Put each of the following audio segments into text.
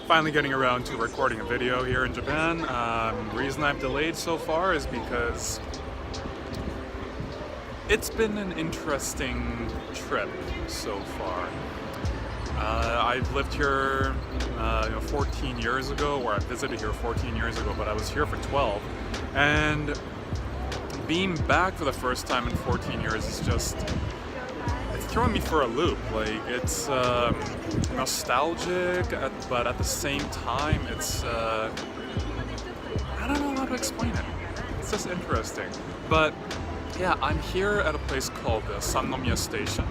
finally getting around to recording a video here in Japan. The reason I've delayed so far is because it's been an interesting trip so far. I've lived here 14 years ago, or I visited here 14 years ago, but I was here for 12. And being back for the first time in 14 years is just, it's throwing me for a loop. Like, it's nostalgic, but at the same time, it's, I don't know how to explain it. It's just interesting. But yeah, I'm here at a place called Sannomiya Station.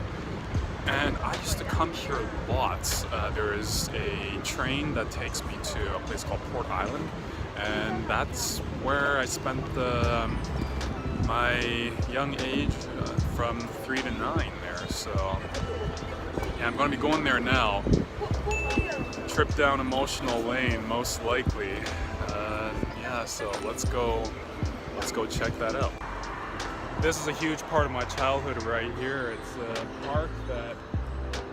And I used to come here lots. There is a train that takes me to a place called Port Island, and that's where I spent my young age from 3 to 9 there. So yeah, I'm going to be going there now. Trip down emotional lane, most likely. Yeah, so let's go check that out. This is a huge part of my childhood right here. It's a park that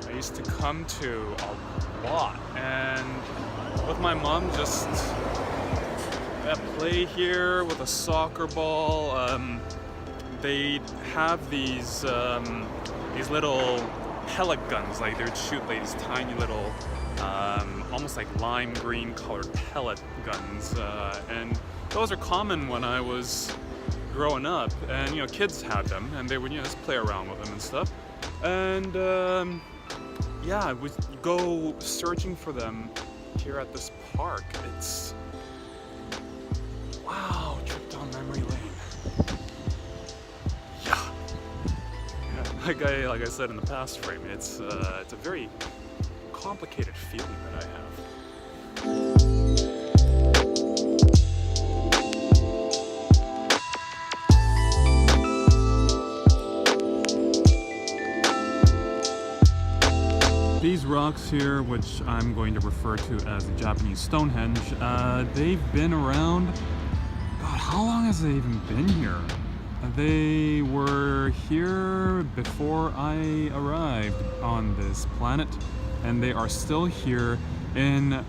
I used to come to a lot, and with my mom just play here with a soccer ball. They have these little pellet guns, like they'd shoot like these tiny little, almost like lime green colored pellet guns, and those are common when I was growing up, and kids had them, and they would just play around with them and stuff. And yeah, I would go searching for them here at this park. It's wow, trip down memory lane. Yeah, like I said in the past frame, it's a very complicated feeling that I have. These rocks here, which I'm going to refer to as the Japanese Stonehenge, they've been around, God, how long has they even been here? They were here before I arrived on this planet, and they are still here in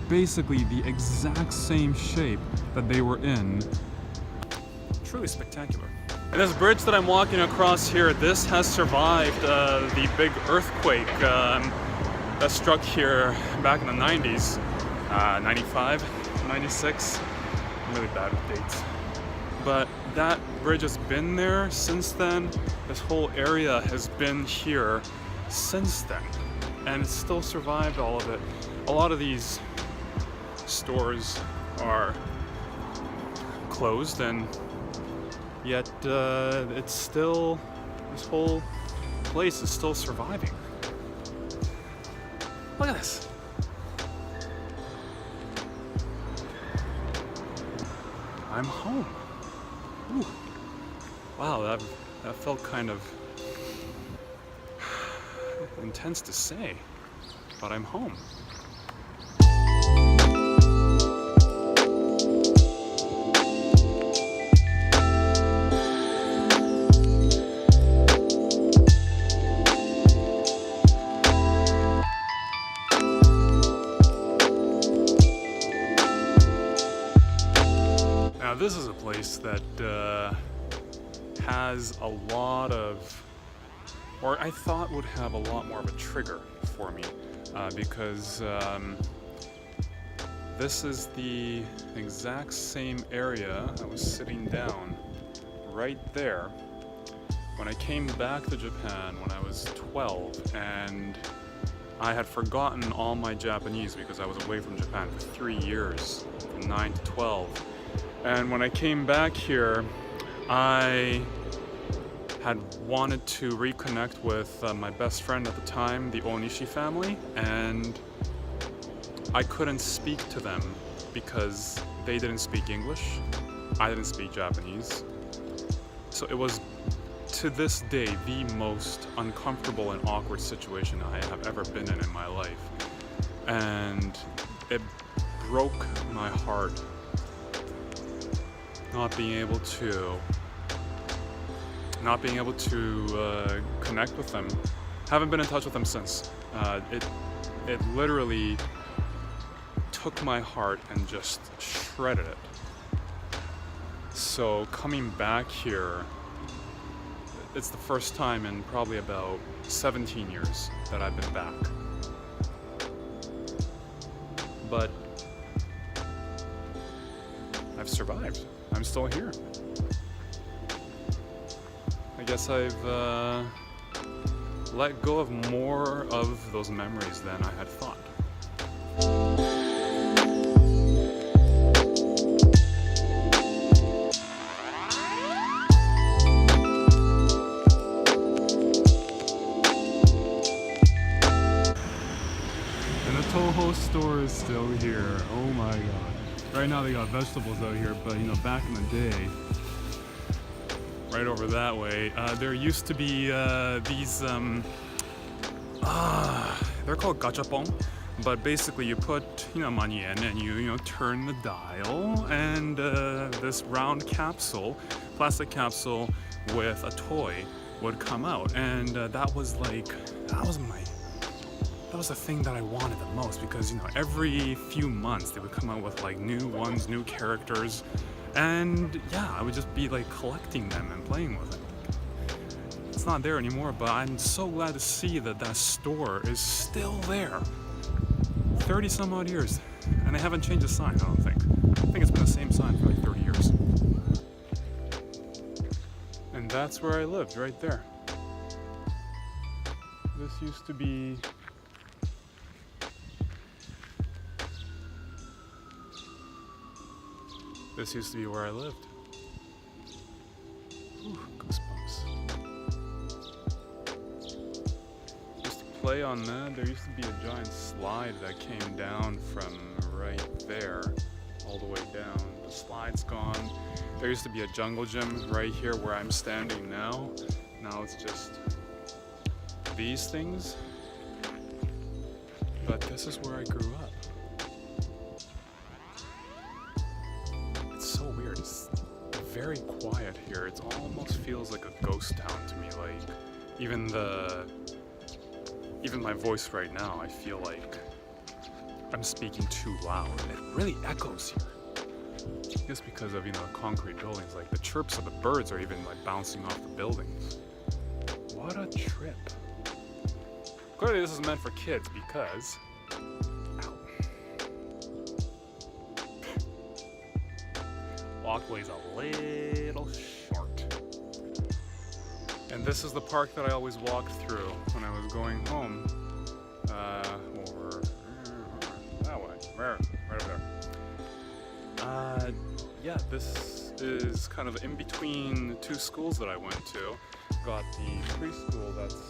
basically the exact same shape that they were in. Truly spectacular. And this bridge that I'm walking across here, this has survived the big earthquake that struck here back in the 90s, 95, 96, I'm really bad with dates. But that bridge has been there since then. This whole area has been here since then, and it's still survived all of it. A lot of these stores are closed, and yet it's still, this whole place is still surviving. Look at this. I'm home. Ooh. Wow, that felt kind of intense to say, but I'm home. Now this is a place that has a lot of, or I thought would have a lot more of a trigger for me, because this is the exact same area I was sitting down right there when I came back to Japan when I was 12, and I had forgotten all my Japanese because I was away from Japan for 3 years, from 9 to 12. And when I came back here, I had wanted to reconnect with my best friend at the time, the Onishi family, and I couldn't speak to them because they didn't speak English, I didn't speak Japanese. So it was, to this day, the most uncomfortable and awkward situation I have ever been in my life. And it broke my heart not being able to connect with them. Haven't been in touch with them since. It literally took my heart and just shredded it. So coming back here, it's the first time in probably about 17 years that I've been back. But I've survived. I'm still here. I guess I've let go of more of those memories than I had thought. And the Toho store is still here. Oh my god. Right now they got vegetables out here, but you know, back in the day, right over that way, there used to be these, they're called gachapon, but basically you put, you know, money in and you turn the dial, and this round capsule, plastic capsule with a toy would come out, and that was the thing that I wanted the most, because you know, every few months they would come out with like new ones, new characters, and yeah, I would just be like collecting them and playing with it. It's not there anymore, but I'm so glad to see that that store is still there. 30 some odd years, and they haven't changed the sign, I don't think. I think it's been the same sign for like 30 years. And that's where I lived, right there. This used to be where I lived. Ooh, goosebumps. Just to play on that, there used to be a giant slide that came down from right there all the way down. The slide's gone. There used to be a jungle gym right here where I'm standing now. Now it's just these things. But this is where I grew up. It's very quiet here. It almost feels like a ghost town to me. Like even my voice right now, I feel like I'm speaking too loud. It really echoes here. Just because of, you know, concrete buildings. Like the chirps of the birds are even like bouncing off the buildings. What a trip. Clearly this is meant for kids because walkway's a little short. And this is the park that I always walked through when I was going home. Over that way. Right over there. Yeah, this is kind of in between two schools that I went to. Got the preschool that's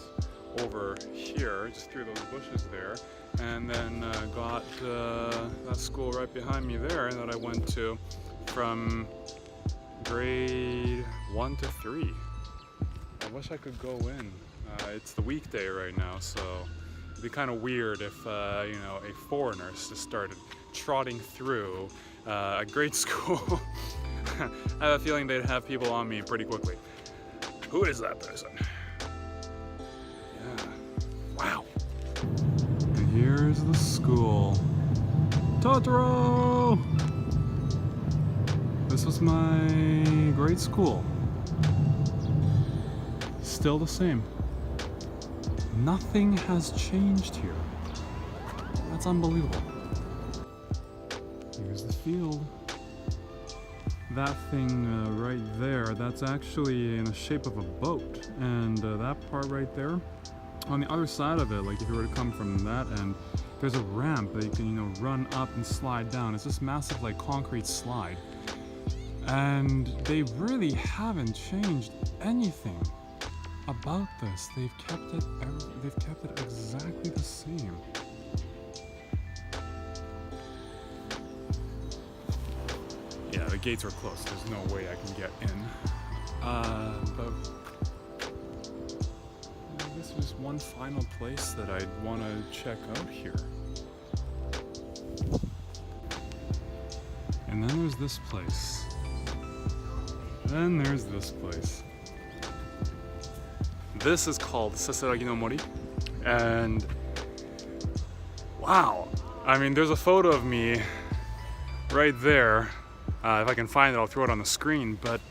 over here, just through those bushes there. And then got that school right behind me there that I went to from grade 1 to 3. I wish I could go in. It's the weekday right now, so it'd be kind of weird if you know, a foreigner just started trotting through a grade school. I have a feeling they'd have people on me pretty quickly. Who is that person? Yeah. Wow. And here's the school. Totoro! This was my grade school. Still the same. Nothing has changed here. That's unbelievable. Here's the field. That thing right there, that's actually in the shape of a boat. And that part right there, on the other side of it, like if you were to come from that end, there's a ramp that you can, you know, run up and slide down. It's this massive like concrete slide. And they really haven't changed anything about this. They've kept it exactly the same. Yeah, the gates are closed. There's no way I can get in. But this is one final place that I'd want to check out here. And then there's this place. Then there's this place. This is called Sasaragi no Mori, and wow, I mean, there's a photo of me right there. If I can find it, I'll throw it on the screen. But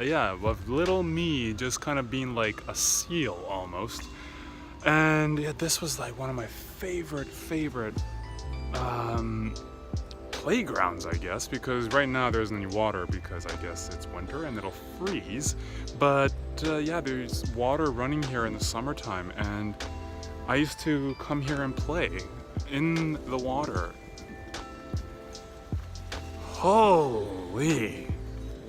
yeah, of little me just kind of being like a seal almost. And yeah, this was like one of my favorite playgrounds, I guess, because right now there isn't any water because I guess it's winter and it'll freeze. But yeah, there's water running here in the summertime, and I used to come here and play in the water. Holy,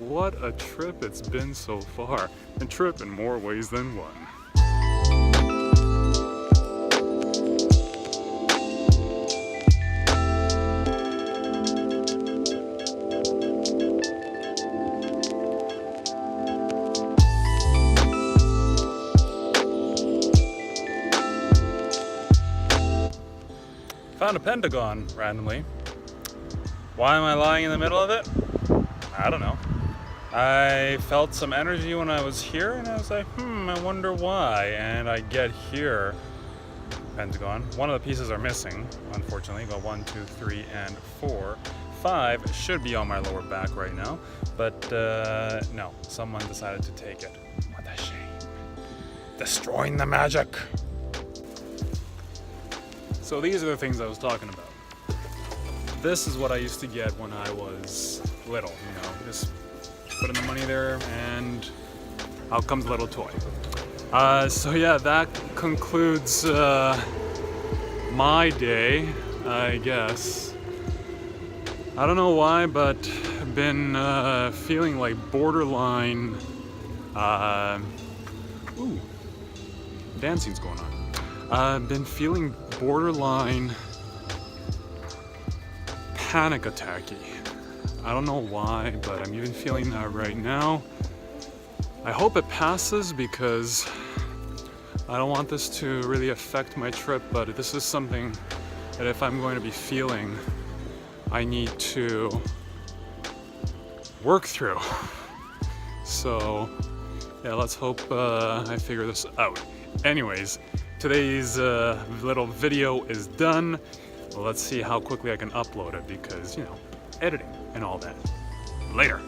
what a trip it's been so far, and trip in more ways than one. Found a pentagon randomly. Why am I lying in the middle of it? I don't know. I felt some energy when I was here and I was like, I wonder why. And I get here, pentagon. One of the pieces are missing, unfortunately, but 1, 2, 3, and 4. 5 should be on my lower back right now, but no, someone decided to take it. What a shame. Destroying the magic. So these are the things I was talking about. This is what I used to get when I was little, you know, just putting the money there and out comes a little toy. So yeah, that concludes my day, I guess. I don't know why, but I've been feeling like borderline, ooh, dancing's going on. I've been feeling borderline panic attacky. I don't know why, but I'm even feeling that right now. I hope it passes because I don't want this to really affect my trip, but this is something that if I'm going to be feeling, I need to work through. So yeah, let's hope I figure this out. Anyways, today's little video is done. Let's see how quickly I can upload it because, you know, editing and all that. Later.